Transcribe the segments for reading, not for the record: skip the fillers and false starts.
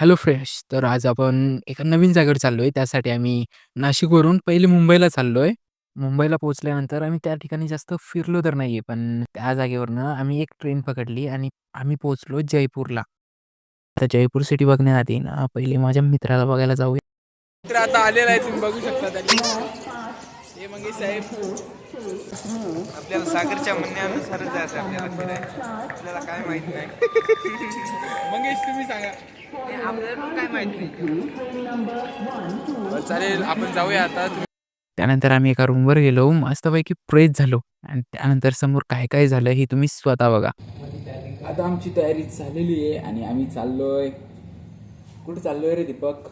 Hello friends. तर आज आपण एका नवीन जागेवर चाललोय. त्यासाठी आम्ही नाशिकवरून पहिले मुंबईला चाललोय. मुंबईला पोहोचल्यानंतर आम्ही त्या ठिकाणी जास्त फिरलो तर नाहीये, पण त्या जागेवरनं आम्ही एक ट्रेन पकडली आणि आम्ही पोहोचलो जयपूरला. आता जयपूर सिटी बघण्याआधी ना, पहिले माझ्या मित्राला बघायला जाऊया. मित्र आता आलेला आहे, तुम्ही बघू शकता त्यांनी. हे मंगेश साहेब, आपल्याला सागरच्या म्हणण्यानुसारच जायचं आपल्याला फिरायला. आपल्याला काय माहित नाही. मंगेश तुम्ही सांगा. आपल्याला पण काय माहित नाही. बरं, चालेल, आपण जाऊया आता. त्यानंतर आम्ही एका रूमवर गेलो. मस्तपैकी फ्रेश झालो आणि त्यानंतर समोर काय काय झालं हे तुम्ही स्वतः बघा. आता आमची तयारी झालेली आहे आणि आम्ही चाललोय. कुठे चाललोय रे दीपक?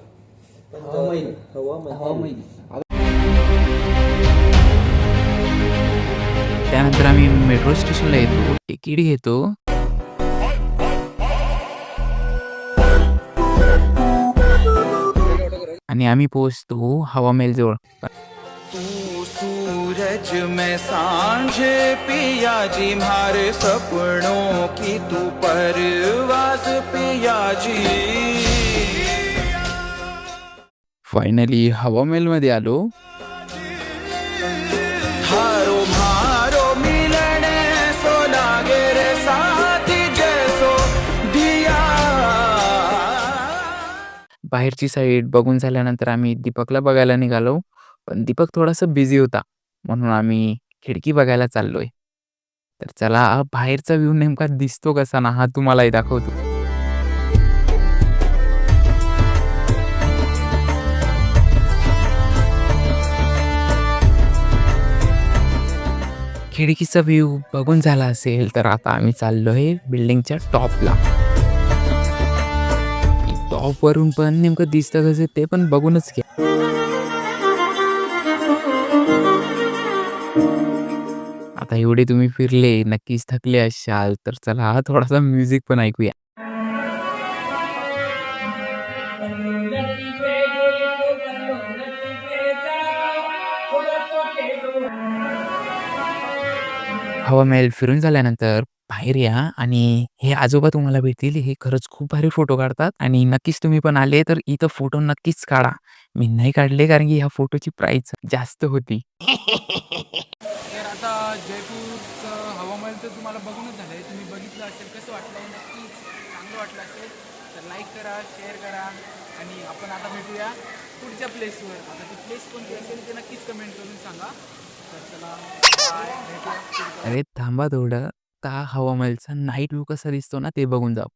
हवामैल. त्यानंतर आम्ही मेट्रो स्टेशनला येतो, तिकीट घेतो. आणि आम्ही पोहोचतो हवामेल जवळ. तू सूरज में सांझ पिया जी, मारे सपनों की तू परवाज पिया जी. फायनली हवामेलमध्ये आलो. हारो मारो मिलन सो लागे रे साथी जैसो दिया. बाहेरची साईड बघून झाल्यानंतर आम्ही दीपकला बघायला निघालो. पण दीपक थोडासा बिझी होता, म्हणून आम्ही खिडकी बघायला चाललोय. तर चला बाहेरचा व्ह्यू नेमका दिसतो कसा ना, हा तुम्हालाही दाखवतो. खिडकीचा व्ह्यू बघून झाला असेल तर आता आम्ही चाललोय बिल्डिंगच्या टॉपला. टॉपवरून पण नेमकं दिसतं कसं ते पण बघूनच घ्या. आता एवढे तुम्ही फिरले, नक्कीच थकले असाल, तर चला थोडासा म्युझिक पण ऐकूया. हवामहल फिरून झाल्यानंतर बाहेर या आणि हे आजोबा तुम्हाला भेटतील. हे खरंच खूप भारी फोटो काढतात आणि नक्कीच तुम्ही पण आले तर इथं फोटो नक्कीच काढा. मी नाही काढले कारण की ह्या फोटोची प्राइस जास्त होती. तर आता जयपूरचं हवामान तर तुम्हाला बघूनच झालं आहे. तुम्ही बघितलं असेल, कसं वाटलं आहे, नक्कीच चांगलं वाटलं असेल तर लाईक करा, शेअर करा आणि आपण आता भेटूया पुढच्या प्लेसवर. आता ती प्लेस कोणती असेल ते नक्कीच कमेंट करून सांगा. तर चला, बाय, भेटूया पुढच्या. अरे थांबा थोडं. का हवामहलचा नाईट व्ह्यू कसा दिसतो ना ते बघून जाऊ.